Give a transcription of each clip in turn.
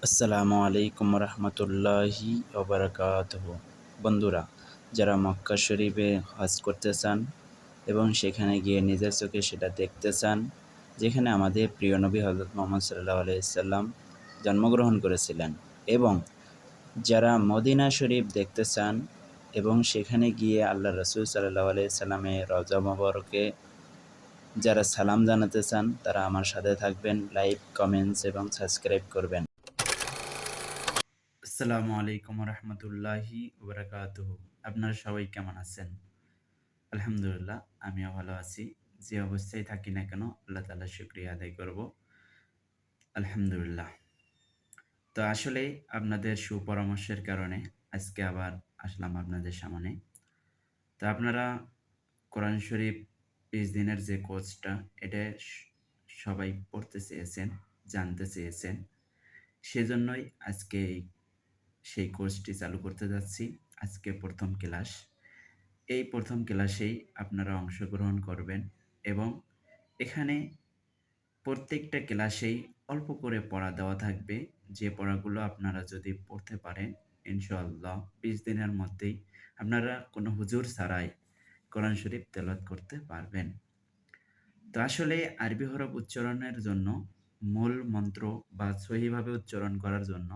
আসসালামু আলাইকুম রহমতুল্লাহি ওবরাকাতুহু। বন্ধুরা, যারা মক্কা শরীফে হজ করতে চান এবং সেখানে গিয়ে নিজের চোখে সেটা দেখতে চান, যেখানে আমাদের প্রিয় নবী হজরত মুহাম্মদ সাল্লাল্লাহু আলাইহি সাল্লাম জন্মগ্রহণ করেছিলেন, এবং যারা মদিনা শরীফ দেখতে চান এবং সেখানে গিয়ে আল্লাহ রসুল সাল্লাল্লাহু আলাইহি সাল্লামের রওজা মোবারকে যারা সালাম জানাতে চান, তারা আমার সাথে থাকবেন। লাইক, কমেন্টস এবং সাবস্ক্রাইব করবেন। আসসালামু আলাইকুম রহমতুল্লাহি ওবরাকাতুহু। আপনারা সবাই কেমন আছেন? আলহামদুলিল্লাহ, আমিও ভালো আছি। যে অবস্থায় থাকি না কেন, আল্লাহ তাআলার শুকরিয়া আদায় করব। আলহামদুলিল্লাহ। তো আসলে আপনাদের সুপরামর্শের কারণে আজকে আবার আসলাম আপনাদের সামনে। তো আপনারা কোরআন শরীফ ২০ দিনের যে কোর্সটা, এটা সবাই পড়তে চেয়েছেন, জানতে চেয়েছেন। সেজন্যই আজকে সেই কোর্সটি চালু করতে যাচ্ছি। আজকে প্রথম ক্লাস। এই প্রথম ক্লাসেই আপনারা অংশগ্রহণ করবেন এবং এখানে প্রত্যেকটা ক্লাসেই অল্প করে পড়া দেওয়া থাকবে। যে পড়াগুলো আপনারা যদি পড়তে পারেন, ইনশাআল্লাহ ২০ দিনের মধ্যেই আপনারা কোনো হুজুর ছাড়াই কোরআন শরীফ তেলাওয়াত করতে পারবেন। তো আসলে আরবি হরফ উচ্চারণের জন্য মূল মন্ত্র বা সহিভাবে উচ্চারণ করার জন্য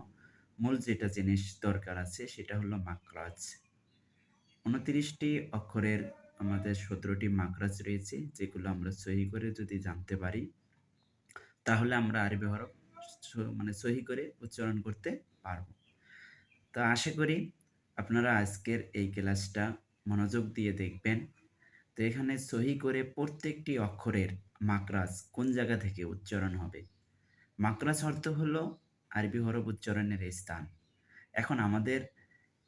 মূল যেটা জিনিস দরকার আছে সেটা হলো মাখরাজ। ২৯টি অক্ষরের আমাদের ১৭টি মাখরাজ রয়েছে, যেগুলো আমরা সহি করে যদি জানতে পারি, তাহলে আমরা আরবি হরফ সহি করে উচ্চারণ করতে পারব। তো আশা করি আপনারা আজকের এই ক্লাসটা মনোযোগ দিয়ে দেখবেন। তো এখানে সহি করে প্রত্যেকটি অক্ষরের মাখরাজ কোন জায়গা থেকে উচ্চারণ হবে। মাখরাজ অর্থ হলো আরবি হরফ উচ্চারণের স্থান। এখন আমাদের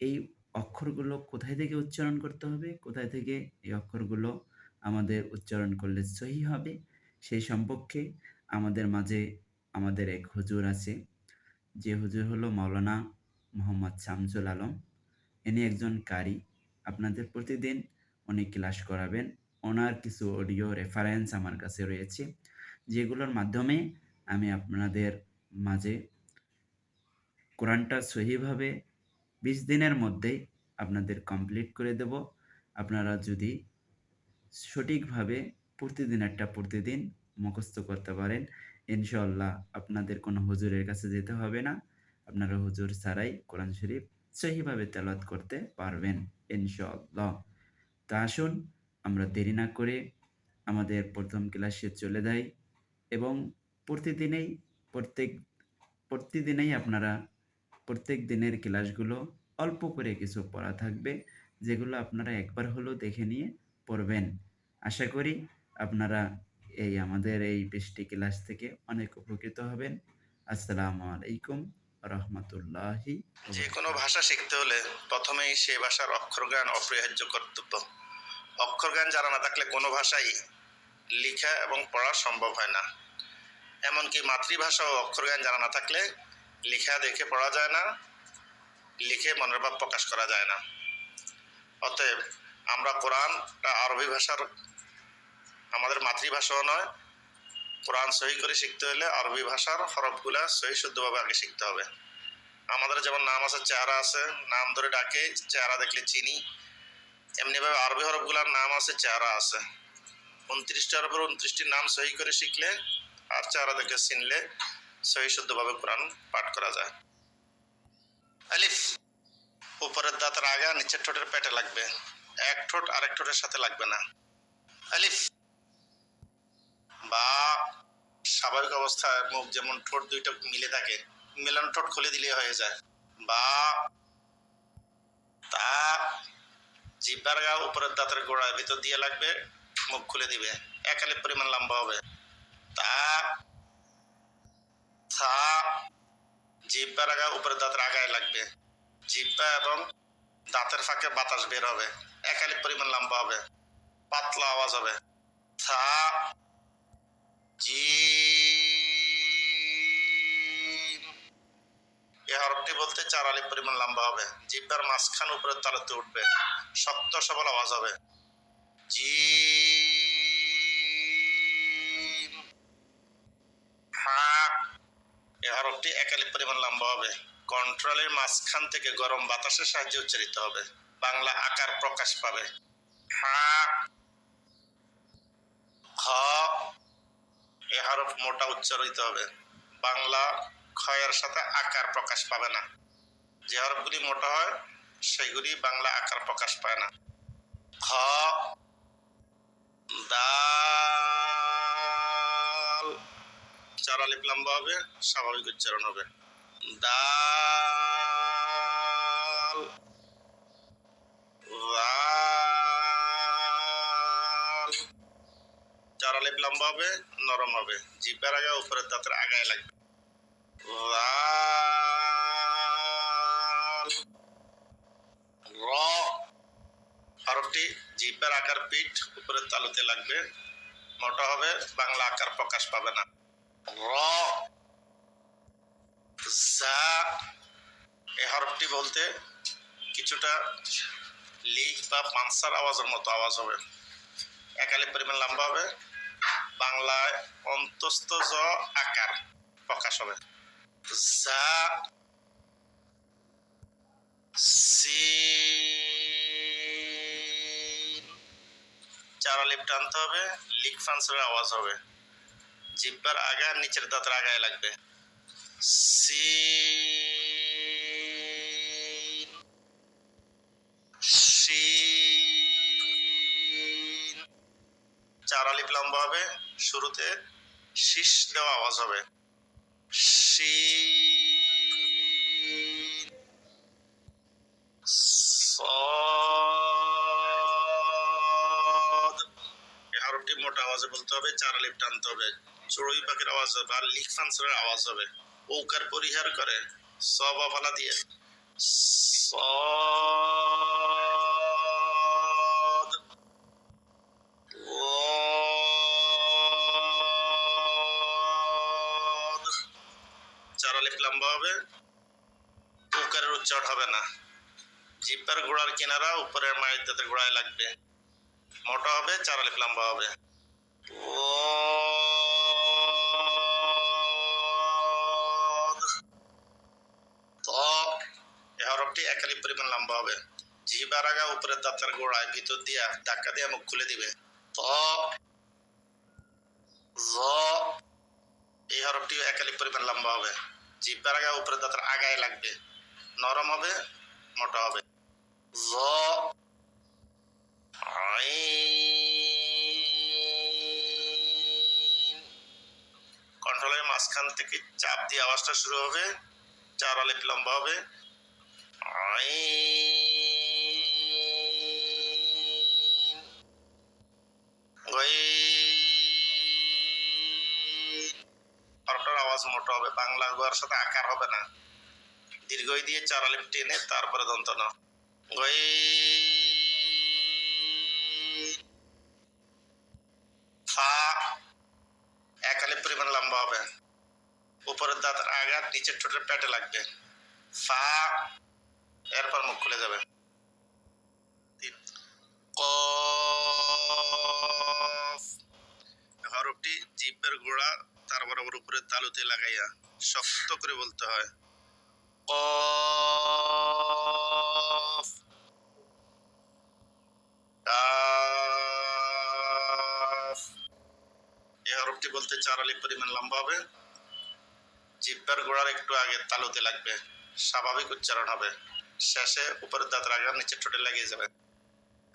এই অক্ষরগুলো কোথায় থেকে উচ্চারণ করতে হবে, কোথায় থেকে এই অক্ষরগুলো আমাদের উচ্চারণ করলে সহি হবে, সেই সম্পর্কে আমাদের মাঝে আমাদের এক হুজুর আছে, যে হুজুর হলো মাওলানা মোহাম্মদ শামসুল আলম। ইনি একজন কারি। আপনাদের প্রতিদিন উনি ক্লাস করাবেন। ওনার কিছু অডিও রেফারেন্স আমার কাছে রয়েছে, যেগুলোর মাধ্যমে আমি আপনাদের মাঝে কোরআনটা সহিভাবে ২০ দিনের মধ্যেই আপনাদের কমপ্লিট করে দেব। আপনারা যদি সঠিকভাবে প্রতিদিন মুখস্থ করতে পারেন, ইনশাআল্লাহ আপনাদের কোনো হুজুরের কাছে যেতে হবে না। আপনারা হুজুর ছাড়াই কোরআন শরীফ সহিভাবে তেলাওয়াত করতে পারবেন ইনশাআল্লাহ। তা আসুন আমরা দেরি না করে আমাদের প্রথম ক্লাসে চলে যাই এবং প্রতিদিনেই প্রত্যেক প্রতিদিনেই আপনারা প্রত্যেক দিনের ক্লাসগুলো অল্প করে কিছু পড়া থাকবে, যেগুলো আপনারা একবার হলেও দেখে নিয়ে পড়বেন। আশা করি আপনারা আমাদের এই ২০টি ক্লাস থেকে অনেক উপকৃত হবেন। আসসালামু আলাইকুম রহমতুল্লাহি। যে কোনো ভাষা শিখতে হলে প্রথমেই সে ভাষার অক্ষরজ্ঞান অপরিহার্য কর্তব্য। অক্ষরজ্ঞান জানা না থাকলে কোনো ভাষাই লেখা এবং পড়া সম্ভব হয় না। এমনকি মাতৃভাষা ও অক্ষরজ্ঞান জানা না থাকলে লেখা দেখে পড়া যায় না, লিখে মনের ভাব প্রকাশ করা যায় না। অতএব আমরা কোরআনটা আরবি ভাষার আমাদের মাতৃভাষাও নয়, কোরআন সহি করে শিখতে হলে আরবি ভাষার হরফগুলা সহি শুদ্ধভাবে আগে শিখতে হবে। আমাদের যেমন নাম আছে, চেহারা আছে, নাম ধরে ডাকে, চেহারা দেখলে চিনি, এমনিভাবে আরবি হরফগুলার নাম আছে, চেহারা আছে। ২৯টি হরফের ২৯টি নাম সহি করে শিখলে আর চেহারা দেখে চিনলে সহি শুদ্ধভাবে কোরআন পাঠ করা যায়। আলিফ উপরের দাঁতের আগা নিচের ঠোঁটের পেটে লাগবে, এক ঠোঁট আরেক ঠোঁটের সাথে লাগবে না। আলিফ। বা স্বাভাবিক অবস্থায় মুখ যেমন ঠোঁট দুইটা মিলে থাকে, মেলানো ঠোঁট খুলে দিলে হয়ে যায়। বা তা জিহ্বার গা উপরের দাঁতের গোড়ায় ভিতর দিয়ে লাগবে, মুখ খুলে দিবে, এক আলিফ পরিমাণ লম্বা হবে। তা থা জিহ্বার আগা উপরের দাঁতের আগায় লাগবে, জিহ্বা এবং দাঁতের ফাঁকে বাতাস বের হবে, এক আলিফ পরিমাণ লম্বা হবে, পাতলা আওয়াজ হবে। থা জিম। এই হরফটি বলতে ৪ আলিফ পরিমাণ লম্বা হবে, জিহ্বার মাঝখান উপরের তালুতে উঠবে, শক্ত সবল আওয়াজ হবে। জিম। হা। এই হরফটি একালিপ পরিমাণ লম্বা হবে। কন্ট্রোলের মাঝখান থেকে গরম বাতাসের সাহায্যে উচ্চারিত হবে। বাংলা আকার প্রকাশ পাবে। হা, খ, এ হরফ মোটা উচ্চারিত হবে। বাংলা ক্ষয়ের সাথে আকার প্রকাশ পাবে না। যে হরফগুলি মোটা হয় সেগুলি বাংলা আকার প্রকাশ পায় না। খ, দাল, চার আলিফ লম্বা হবে, স্বাভাবিক উচ্চারণ হবে। দাল, রাল, চার আলিফ লম্বা হবে, নরম হবে, জিহ্বার আগে উপরের দাঁতের আগায় লাগবে। রাল, র, হরফটি জিহ্বার আকার পিঠ উপরের তালুতে লাগবে, মোটা হবে, বাংলা আকার প্রকাশ পাবে না। র, জা, এই হরফটি বলতে কিছুটা লিক বা পানসার আওয়াজের মতো আওয়াজ হবে। একালিপ পরিমাণ লম্বা হবে, বাংলায় অন্তস্থ জ আকার প্রকাশ হবে। জা, সিন, চার আলিফ টানতে হবে, লিক পানসারের আওয়াজ হবে, জিহ্বার আগা নিচের দাঁতের আগায় লাগবে। সিন, শিন, চার আলিফ লম্বা হবে, শুরুতে শীষ দেওয়া আওয়াজ হবে। শিন, সদ, এই হরফটি মোটা আওয়াজে বলতে হবে, চার আলিফ টানতে হবে, চড়ুই পাখির আওয়াজ হবে আর লিক ফান্সারের আওয়াজ হবে। ওকার পরিহার করে সব ফালা দিয়ে সদ, ওদ, চার আলিফ লম্বা হবে, ওকারের উচ্চারণ হবে না, জিহ্বার গোড়ার কিনারা উপরের মায়ের দাঁতের গোড়ায় লাগবে, মোটা হবে, চার আলিফ লম্বা হবে। ওদ, ত, এই হরফটি এক আলিফ পরিমাণ লম্বা হবে, জিহ্বার আগা উপরের দাঁতের গোড়ায় ভিতর দিয়া ধাক্কা দিয়ে মুখ খুলে দিবে। ত, জ, এই হরফটিও এক আলিফ পরিমাণ লম্বা হবে, জিহ্বার আগা উপরের দাঁতের আগায় লাগবে, নরম হবে, মোটা হবে। জ, আইন, কন্ট্রোলের মাঝখান থেকে চাপ দিয়ে আওয়াজটা শুরু হবে, চার আলিফ লম্বা হবে। আইন, গইন, হরফটার আওয়াজ মোটা হবে, বাংলা গোয়ার সাথে আকার হবে না, দীর্ঘই দিয়ে চার আলিফ টেনে তারপরে দন্ত না। গইন, ফা, এক আলিফ পরিমাণ লম্বা হবে, উপরের দাঁতের আঘাত নিচের ঠোঁটের পেটে লাগবে। ফা, এরপর মুখ খুলে যাবে। কফ, হরফটি জিহ্বার গোড়া তার বরাবর উপরের তালুতে লাগাইয়া শক্ত করে বলতে হয়। কফ, কাফ, এই হরফটি বলতে চার আলিফ পরিমাণ লম্বা হবে, জিহ্বার গোড়ার একটু আগে তালুতে লাগবে, স্বাভাবিক উচ্চারণ হবে, শেষে উপরের দাঁতের আঘাত নিচের ঠোঁটে লাগিয়ে যাবে।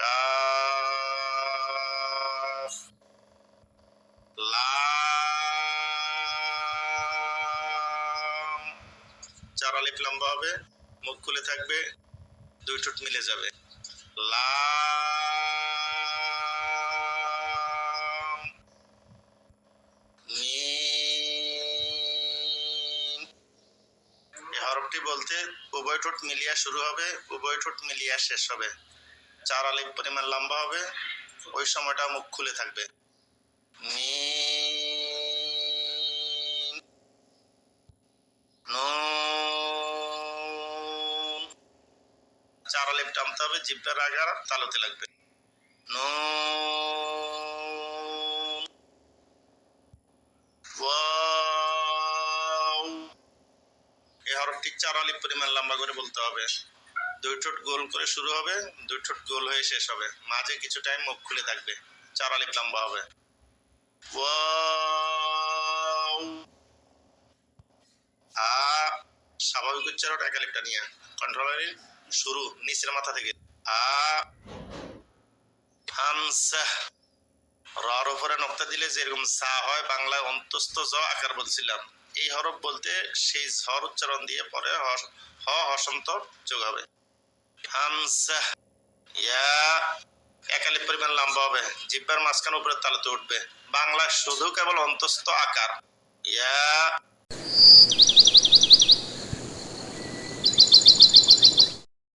কাফ, লাম, চার আলিফ লম্বা হবে, মুখ খুলে থাকবে, দুই ঠোঁট মিলে যাবে। লাম, মিম, এই হরফটি বলতে উভয় ঠোঁট মিলিয়া শুরু হবে, উভয় ঠোঁট মিলিয়া শেষ হবে, চার আলিফ পরিমাণ লম্বা হবে, ওই সময়টা মুখ খুলে থাকবে। মিম, নুন, চার আলিফ টানতে হবে, জিহ্বার আগা তালুতে লাগবে। নুন, ওয়াও, ঠিক 4 আলিফ পরিমাণ লম্বা করে বলতে হবে। 2 ঠোঁট গোল করে শুরু হবে, 2 ঠোঁট গোল হয়ে শেষ হবে, মাঝে কিছু টাইম মুখ খুলে থাকবে, 4 আলিফ লম্বা হবে। ওয়াও, আ স্বাভাবিক উচ্চারণ 1 আলিফটা নিয়ে, কন্ট্রোলারি শুরু নিচের মাথা থেকে, আ হামসা, রর উপরে নক্তা দিলে যেরকম সা হয়, বাংলায় অন্তস্থ জ আকার বলছিলাম, এই হরফ বলতে সেই ঝড় উচ্চারণ দিয়ে পরে হ হসন্ত যোগ হবে। হামসা, ইয়া 1 আলিফ পরিমাণ লম্বা হবে, জিহ্বার মাঝখানে উপরে তালুতে উঠবে, বাংলায় শুধু কেবল অন্তস্থ আকার, ইয়া